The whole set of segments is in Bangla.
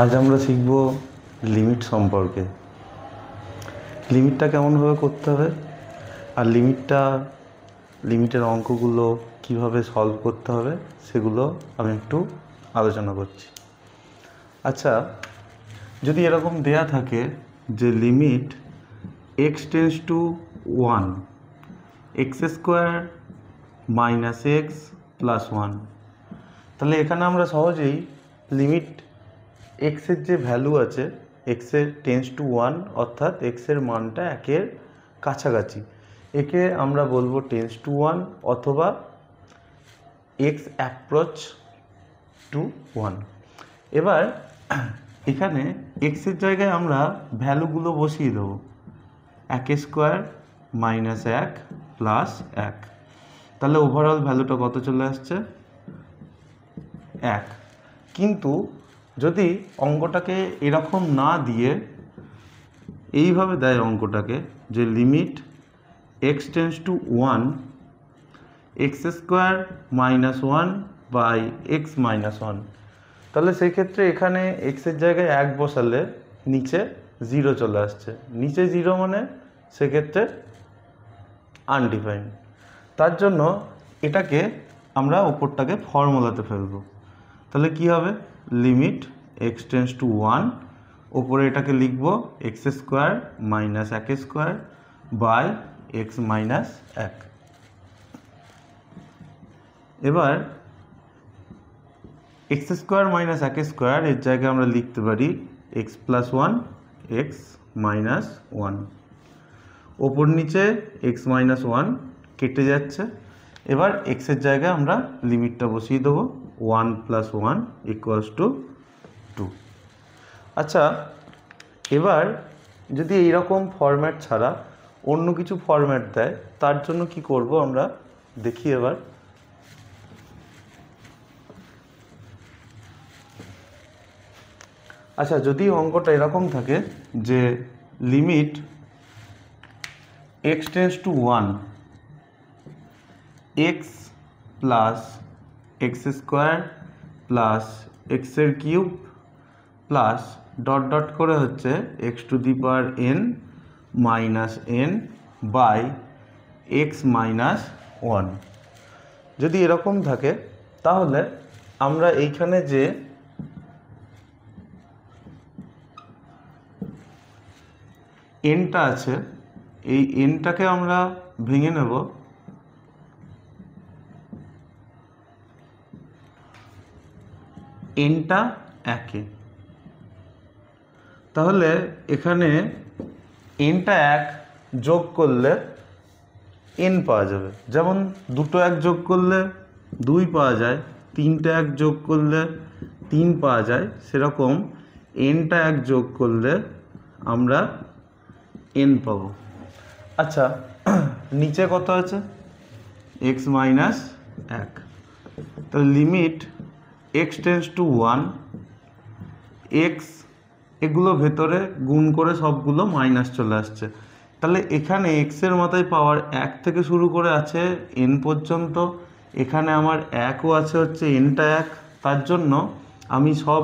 আজ আমরা শিখব লিমিট সম্পর্কে। লিমিটটা কেমনভাবে করতে হবে আর লিমিটের অঙ্কগুলো কিভাবে সলভ করতে হবে সেগুলো আমি একটু আলোচনা করছি। আচ্ছা, যদি এরকম দেয়া থাকে যে limit x tends to 1 x square minus x plus 1, তাহলে এখানে আমরা সহজেই লিমিট এক্সের যে ভ্যালু আছে এক্সের টেন্ডস টু 1 অর্থাৎ এক্সের মানটা 1-এর কাছাকাছি, একে আমরা বলবো টেন্ডস টু 1 অথবা এক্স অ্যাপ্রোচ টু 1। এবার এখানে এক্সের জায়গায় আমরা ভ্যালুগুলো বসিয়ে দেবো, 1 স্কোয়ার মাইনাস 1 প্লাস 1, তাহলে ওভারঅল ভ্যালুটা কত চলে আসছে 1। কিন্তু যদি অঙ্কটাকে এরকম না দিয়ে এইভাবে দেয় অঙ্কটাকে যে limit x tends to 1 x square minus 1 by x minus 1, তাহলে সেই ক্ষেত্রে এখানে এক্সের জায়গায় 1 বসালে নিচে 0 চলে আসছে, নিচে 0 মানে সেক্ষেত্রে আনডিফাইন্ড। তার জন্য এটাকে আমরা ওপরটাকে ফর্মুলাতে ফেলবো, তাহলে কি হবে লিমিট x টেন্ডস টু 1, ওপরে এটাকে লিখবো x square minus 1 square by x minus 1। এবার এক্স স্কোয়ার মাইনাস 1 স্কোয়ার এর জায়গায় আমরা লিখতে পারি এক্স প্লাস 1 এক্স মাইনাস 1, ওপর নিচে এক্স মাইনাস 1 কেটে যাচ্ছে। এবার এক্সের জায়গায় আমরা লিমিটটা বসিয়ে দেবো 1 প্লাস 1 ইকুয়ালস টু 2। আচ্ছা, এবার যদি এইরকম ফরম্যাট ছাড়া অন্য কিছু ফরম্যাট দেয় তার জন্য কি করব আমরা দেখি। এবার আচ্ছা, যদি অঙ্কটা এরকম থাকে যে limit x tends to 1 x plus x square plus এক্সের কিউব প্লাস ডট ডট করে হচ্ছে x to the power n minus n by x minus 1, যদি এরকম থাকে তাহলে আমরা এইখানে যে এনটা আছে এই এনটাকে আমরা ভেঙে নেব এনটা 1-এ, তাহলে এখানে এনটা 1 যোগ করলে এন পাওয়া যাবে, যেমন দুটো 1 যোগ করলে 2 পাওয়া যায়, তিনটে 1 যোগ করলে 3 পাওয়া যায়, সেরকম এনটা 1 যোগ করলে আমরা এন পাবো। আচ্ছা, নিচে কত আছে এক্স মাইনাস 1, তাহলে limit x tends to 1 x, এগুলো ভেতরে গুণ করে সবগুলো মাইনাস চলে আসছে, তাহলে এখানে এক্সের মাথায় পাওয়ার 1 থেকে শুরু করে আছে এন পর্যন্ত, এখানে আমার 1ও আছে হচ্ছে এনটা 1, তার জন্য আমি সব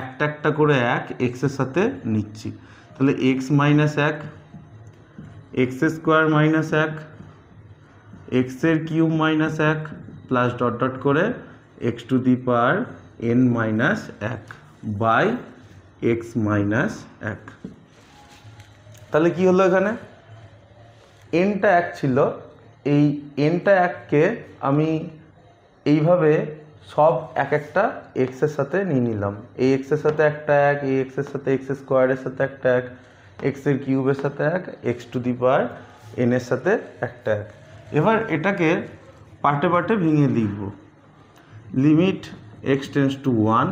একটা একটা করে 1 এক্সের সাথে নিচ্ছি, তাহলে x minus 1 x square minus 1 এক্সের cube minus 1 plus dot dot করে x to the power n minus 1 by x minus 1। তাহলে কি হলো, এখানে এনটা 1 ছিল, এই এনটা 1কে আমি এইভাবে সব এক একটা এক্সের সাথে নিয়ে নিলাম, এই এক্সের সাথে একটা 1, এই এক্সের সাথে এক্স স্কোয়ারের সাথে একটা 1, এক্সের কিউবের সাথে 1, এক্স টু দি পাওয়ার এনের সাথে একটা 1। এবার এটাকে পার্টে পার্টে ভেঙে লিখব, limit x tends to 1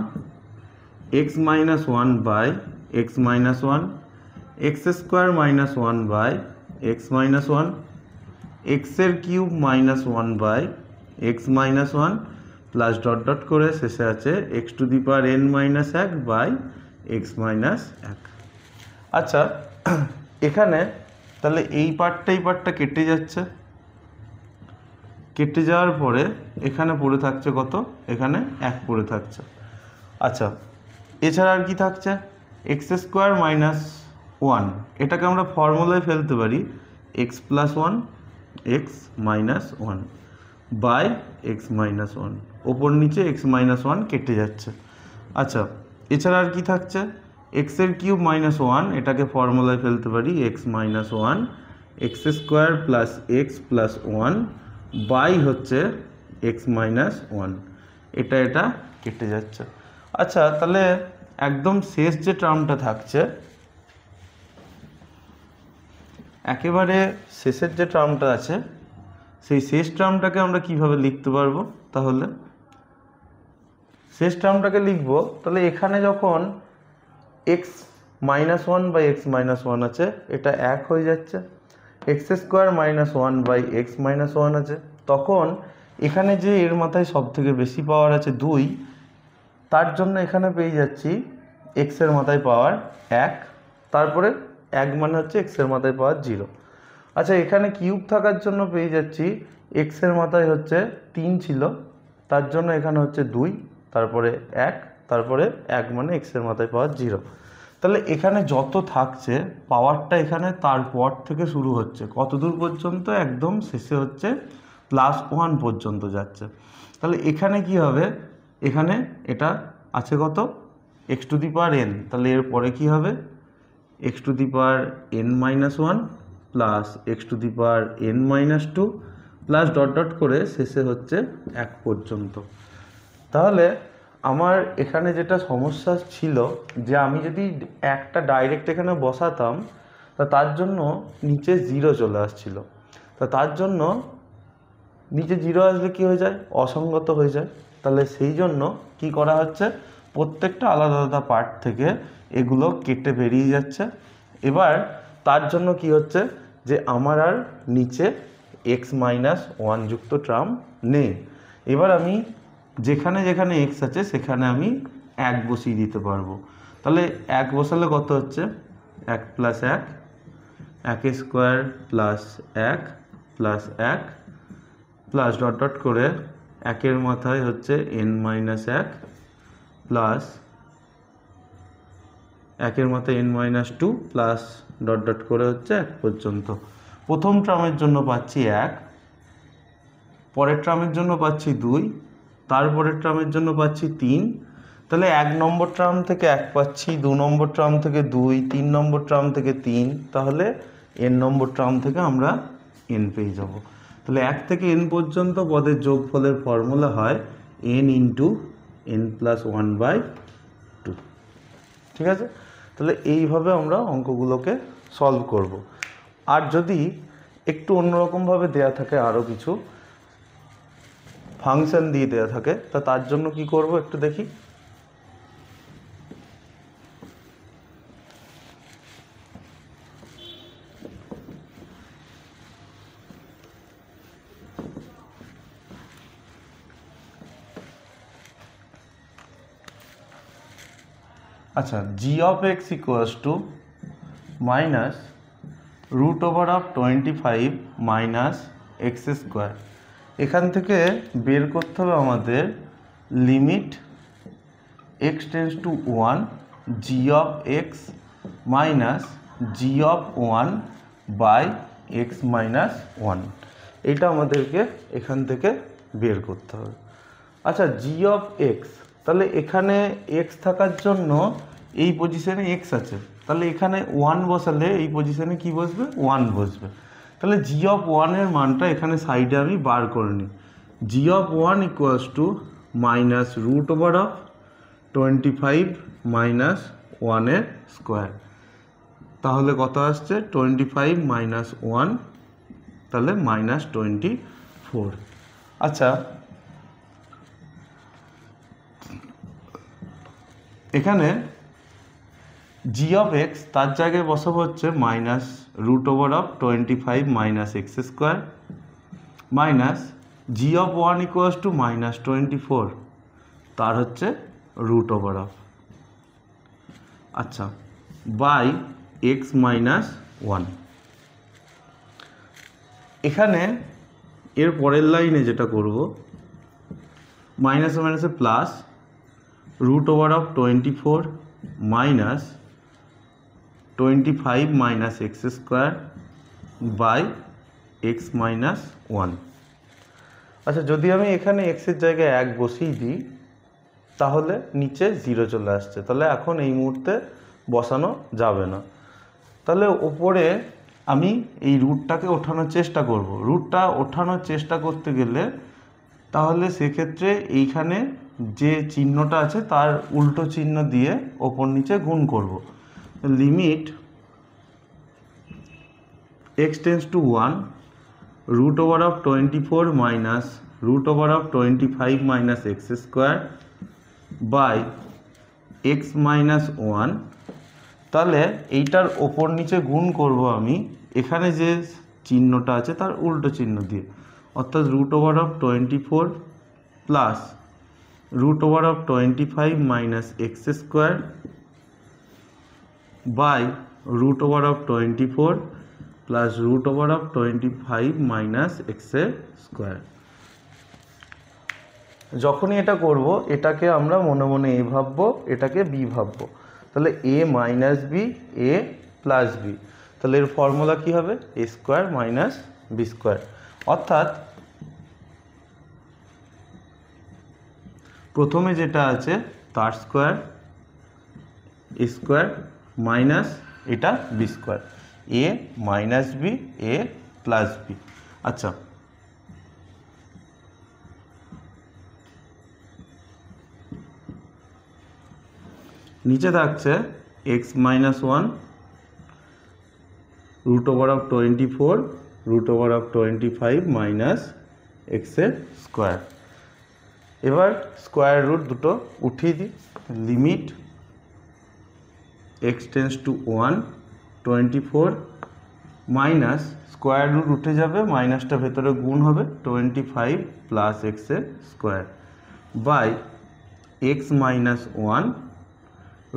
x minus 1 by x minus 1 x square minus 1 by x minus 1 এক্সের cube minus 1 by x minus 1 plus dot dot করে শেষে আছে x to the power n minus 1 by x minus 1। আচ্ছা, এখানে তাহলে এই পার্টটা কেটে যাচ্ছে, কেটে যাওয়ার পরে এখানে পড়ে থাকছে কত, এখানে 1 পড়ে থাকছে। আচ্ছা, এছাড়া আর কি থাকছে, এক্স স্কোয়ার মাইনাস ওয়ান, এটাকে আমরা ফর্মুলায় ফেলতে পারি x plus one x minus one by x minus one, ওপর নিচে এক্স মাইনাস ওয়ান কেটে যাচ্ছে। আচ্ছা, এছাড়া আর কি থাকছে, এক্সের কিউব মাইনাস ওয়ান, এটাকে ফর্মুলায় ফেলতে পারি x minus one x square plus x plus one by হচ্ছে এক্স মাইনাস ওয়ান, এটা কেটে যাচ্ছে। আচ্ছা, তাহলে একদম শেষ যে টার্মটা থাকছে, একেবারে শেষের যে টার্মটা আছে, সেই শেষ টার্মটাকে আমরা কিভাবে লিখতে পারবো? তাহলে শেষ টার্মটাকে লিখব, তাহলে এখানে যখন x minus one by x minus one আছে, এটা এক হয়ে যাচ্ছে, x square minus one by x minus one আছে, তখন এখানে যে এর মাথায় সব থেকে বেশি পাওয়ার আছে 2, তার জন্য এখানে পেয়ে যাচ্ছি এক্সের মাথায় পাওয়ার 1, তারপরে 1 মানে হচ্ছে এক্সের মাথায় পাওয়ার 0। আচ্ছা, এখানে কিউব থাকার জন্য পেয়ে যাচ্ছি এক্সের মাথায় হচ্ছে 3 ছিল, তার জন্য এখানে হচ্ছে 2, তারপরে 1, তারপরে 1 মানে এক্সের মাথায় পাওয়ার 0। তাহলে এখানে যত থাকছে পাওয়ারটা এখানে তারপর থেকে শুরু হচ্ছে কত দূর পর্যন্ত, একদম শেষে হচ্ছে +1 পর্যন্ত যাচ্ছে। তাহলে এখানে কি হবে, এখানে এটা আছে কত, x to the power n, তাহলে এর পরে কী হবে, x to the power n minus one plus x to the power n minus two plus dot dot করে শেষে হচ্ছে 1 পর্যন্ত। তাহলে আমার এখানে যেটা সমস্যা ছিল, যে আমি যদি একটা ডাইরেক্ট এখানে বসাতাম, তা তার জন্য নিচে 0 চলে আসছিল, তা তার জন্য নিচে 0 আসলে কী হয়ে যায়, অসঙ্গত হয়ে যায়। তাহলে সেই জন্য কি করা হচ্ছে, প্রত্যেকটা আলাদা আলাদা পার্ট থেকে এগুলো কেটে বেরিয়ে যাচ্ছে। এবার তার জন্য কি হচ্ছে, যে আমার আর নিচে এক্স মাইনাস ওয়ান যুক্ত টার্ম নেই। এবার আমি যেখানে যেখানে এক্স আছে সেখানে আমি 1 বসিয়ে দিতে পারবো। তাহলে 1 বসালে কত হচ্ছে, 1 plus 1, 1 square plus 1 plus 1 plus dot dot করে 1-এর মাথায় হচ্ছে n মাইনাস 1 প্লাস 1-এর মাথায় n minus 2 plus dot dot করে হচ্ছে 1 পর্যন্ত। প্রথম টার্মের জন্য পাচ্ছি 1, পরের টার্মের জন্য পাচ্ছি 2, তারপরের টার্মের জন্য পাচ্ছি 3। তাহলে 1 নম্বর টার্ম থেকে 1 পাচ্ছি, 2 নম্বর টার্ম থেকে 2, 3 নম্বর টার্ম থেকে 3, তাহলে n নম্বর টার্ম থেকে আমরা n পেয়ে যাব। তাহলে 1 থেকে n পর্যন্ত পদের যোগফলের ফর্মুলা হয় n ইন্টু n প্লাস 1/2। ঠিক আছে, তাহলে এইভাবে আমরা অঙ্কগুলোকে সলভ করব। আর যদি একটু অন্যরকমভাবে দেয়া থাকে, আরও কিছু ফাংশন দিয়ে দেওয়া থাকে, তা তার জন্য কি করব একটু দেখি। আচ্ছা, g of x equals to minus root over of 25 minus x square. এখান থেকে বের করতে হবে আমাদের limit x tends to 1 g of x minus g of 1 by x minus 1, এটা আমাদেরকে এখান থেকে বের করতে হবে। আচ্ছা, জি অফ এক্স, তাহলে এখানে এক্স থাকার জন্য এই পজিশনে এক্স আছে, তাহলে এখানে 1 বসালে এই পজিশনে কি বসবে, 1 বসবে। তাহলে জি অফ 1-এর মানটা এখানে সাইডে আমি বার করে নিই। G of 1 equals to minus root over of 25 minus 1-এর স্কোয়ার, তাহলে কত আসছে 25 মাইনাস 1, তাহলে মাইনাস 24। আচ্ছা, এখানে জি অফ এক্স তার জায়গায় বসাবো হচ্ছে minus root over of 25 minus x square minus g of 1 equals to minus 24, তার হচ্ছে রুট ওভার অফ, আচ্ছা, বাই এক্স মাইনাস 1। এখানে এর পরের লাইনে যেটা করব, মাইনাসে মাইনাসে plus, √24 minus 25 minus x square by x minus 1। আচ্ছা, যদি আমি এখানে এক্সের জায়গায় 1 বসিয়ে দিই তাহলে নিচে 0 চলে আসছে, তাহলে এখন এই মুহূর্তে বসানো যাবে না। তাহলে ওপরে আমি এই রুটটাকে ওঠানোর চেষ্টা করব। রুটটা ওঠানোর চেষ্টা করতে গেলে তাহলে সেক্ষেত্রে এইখানে যে চিহ্নটা আছে তার উল্টো চিহ্ন দিয়ে ওপর নিচে গুণ করব। Limit x tends to 1 √24 minus √25 minus x square by x minus 1। তাহলে এইটার ওপর নিচে গুণ করব আমি এখানে যে চিহ্নটা আছে তার উল্টো চিহ্ন দিয়ে, অর্থাৎ √24 plus √25 minus x square by √24 plus √25 minus x square. যখনই এটা করব এটাকে আমরা মনে মনে এ ভাববো, এটাকে বি ভাববো। তাহলে A minus B, A plus B. তাহলে এর ফর্মুলা কি হবে? A square minus B square. অর্থাৎ প্রথমে যেটা আছে তার স্কোয়ার এ স্কোয়ার মাইনাস এটা B square, A minus B, A plus B. আচ্ছা, নিচে থাকছে এক্স মাইনাস 1 √24 √25 মাইনাস এক্সের স্কোয়ার। এবার স্কোয়ার রুট দুটো উঠিয়ে দিই। Limit x tends to 1 24 minus square root উঠে যাবে, মাইনাসটা ভেতরে গুণ হবে 25 প্লাস এক্সের square by x minus 1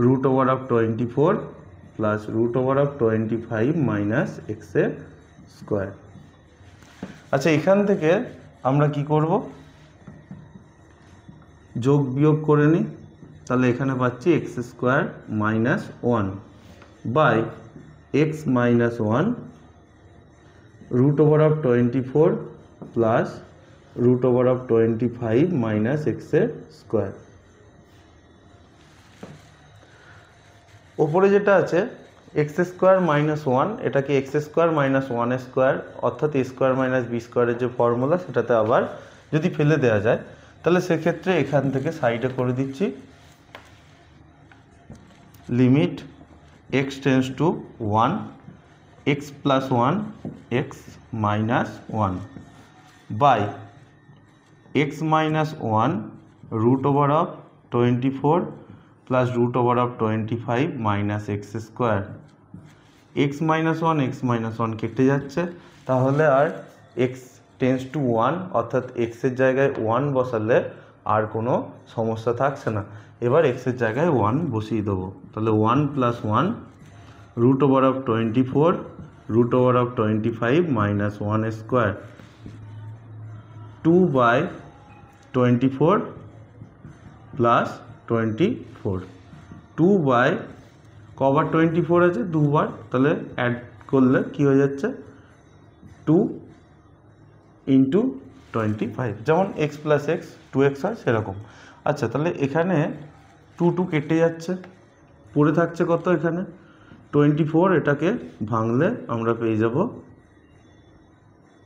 √24 plus √25 minus এক্সের স্কোয়ার। আচ্ছা, এখান থেকে আমরা কি করব? যোগ বিয়োগ করে নিই। তাহলে এখানে পাচ্ছি x square minus 1 by x minus 1 √24 plus √25 minus এক্সের স্কোয়ার। ওপরে যেটা আছে এক্স স্কোয়ার মাইনাস 1, এটাকে এক্স স্কোয়ার মাইনাস 1 স্কোয়ার অর্থাৎ এ স্কোয়ার মাইনাস বি স্কোয়ারের যে ফর্মুলা সেটাতে আবার যদি ফেলে দেওয়া যায় তাহলে সেক্ষেত্রে এখান থেকে সাইডে করে দিচ্ছি। Limit x tends to 1 x plus 1 x minus 1 by x minus 1 √24 plus √25 minus x square. X minus 1 কেটে যাচ্ছে, তাহলে আর এক্স টেন্ডস টু 1 অর্থাৎ এক্সের জায়গায় 1 বসালে আর কোনো সমস্যা থাকছে না। এবার এক্সের জায়গায় 1 বসিয়ে দেবো। তাহলে 1 প্লাস 1 √24 √25 মাইনাস 1 স্কোয়ার 2/24 প্লাস 24 2 কবার 24 আছে 2 বার, তাহলে অ্যাড করলে কি হয়ে যাচ্ছে 2 × 25, যেমন x প্লাস এক্স 2x হয় সেরকম। আচ্ছা, তাহলে এখানে 2 কেটে যাচ্ছে, পড়ে থাকছে কত? এখানে 24, এটাকে ভাঙলে আমরা পেয়ে যাব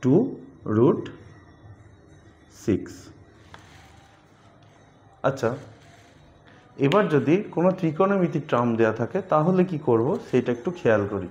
2√6। আচ্ছা, এবার যদি কোনো ত্রিকোণমিতির টার্ম দেওয়া থাকে তাহলে কি করব সেটা একটু খেয়াল করি।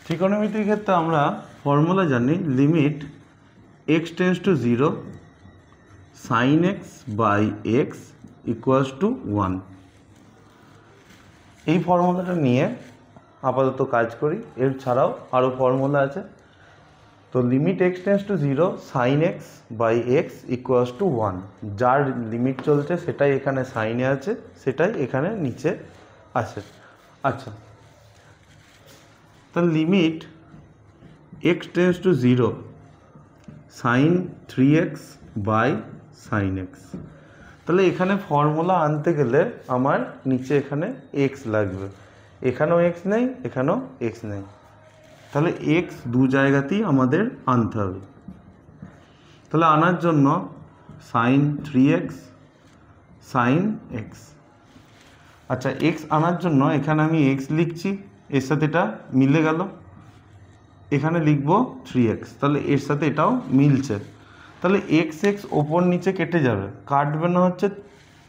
ত্রিকোণমিতির ক্ষেত্রে আমরা ফর্মুলা জানি limit x tends to 0 sin x by x equals to 1। এই ফর্মুলাটা নিয়ে আপাতত কাজ করি। এর ছাড়াও আরও ফর্মুলা আছে। তো limit x tends to 0 sine x by x equals to 1, যার লিমিট চলছে সেটাই এখানে সাইনে আছে, সেটাই এখানে নিচে আছে। আচ্ছা, তাহলে limit x tends to 0 sine 3x by sine x. তাহলে এখানে ফর্মুলা আনতে গেলে আমার নিচে এখানে এক্স লাগবে, এখানেও এক্স নেই, এখানেও এক্স নেই, তাহলে এক্স দু জায়গাতেই আমাদের আনতে হবে। তাহলে আনার জন্য সাইন 3x সাইন এক্স। আচ্ছা, এক্স আনার জন্য এখানে আমি এক্স লিখছি, এর সাথে এটা মিলে গেল, এখানে লিখব 3x, তাহলে এর সাথে এটাও মিলছে। তাহলে এক্স এক্স ওপর নিচে কেটে যাবে, কাটবে না হচ্ছে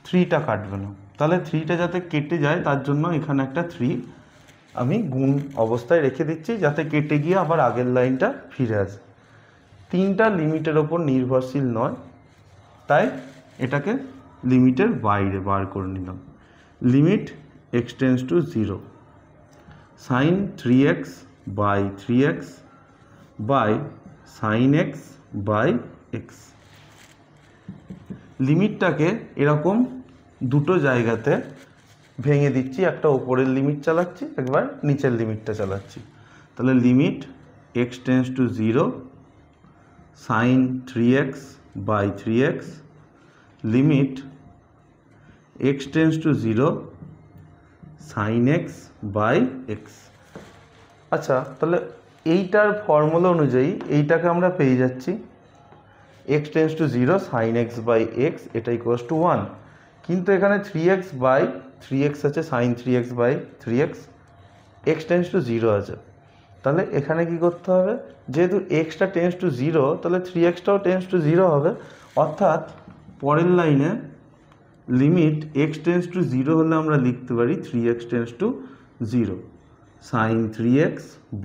3টা কাটবে না, তাহলে 3টা যাতে কেটে যায় তার জন্য এখানে একটা 3 আমি গুণ অবস্থায় রেখে দিচ্ছি, যাতে কেটে গিয়ে আবার আগের লাইনটা ফিরে আসে। 3টা লিমিটের ওপর নির্ভরশীল নয়, তাই এটাকে লিমিটের বাইরে বার করে নিলাম। Limit x tends to 0 sine 3x by 3x by sine x by x. লিমিটটাকে এরকম দুটো জায়গাতে ভেঙে দিচ্ছি, একটা ওপরের লিমিট চালাচ্ছি, একবার নিচের লিমিটটা চালাচ্ছি। তাহলে limit x tends to 0 sine 3x by 3x limit x tends to 0 sine x by x. আচ্ছা, তাহলে এইটার ফর্মুলা অনুযায়ী এইটাকে আমরা পেয়ে যাচ্ছি x tends to 0 sine x by x, এটা ইকুয়ালস টু 1, কিন্তু এখানে 3x বাই 3x আছে, sine 3x by 3x, x tends to 0 আছে। তাহলে এখানে কি করতে হবে, যেহেতু এক্সটা টেন্স টু 0 তাহলে 3xটাও টেন্স টু 0 হবে, অর্থাৎ পরের লাইনে লিমিট এক্স টেন্স টু 0 হলে আমরা লিখতে পারি 3x tends to 0 sine 3x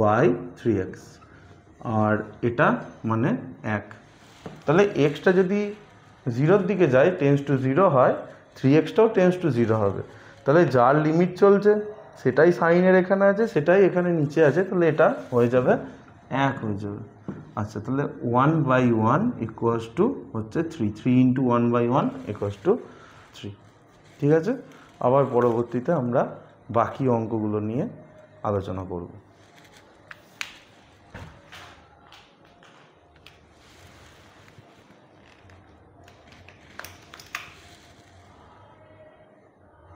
by 3x, আর এটা মানে 1। তাহলে এক্সটা যদি 0-র দিকে যায় টেন্স টু 0 হয়, 3xটাও টেন্স টু 0 হবে। তাহলে যার লিমিট চলছে সেটাই সাইনের এখানে আছে, সেটাই এখানে নিচে আছে, তাহলে এটা হয়ে যাবে 1 হয়ে যাবে। আচ্ছা, তাহলে 1/1 ইকুয়ালস টু হচ্ছে 3, 3 ইন্টু 1/1 ইকুয়ালস টু 3। ঠিক আছে, আবার পরবর্তীতে আমরা বাকি অঙ্কগুলো নিয়ে আলোচনা করব।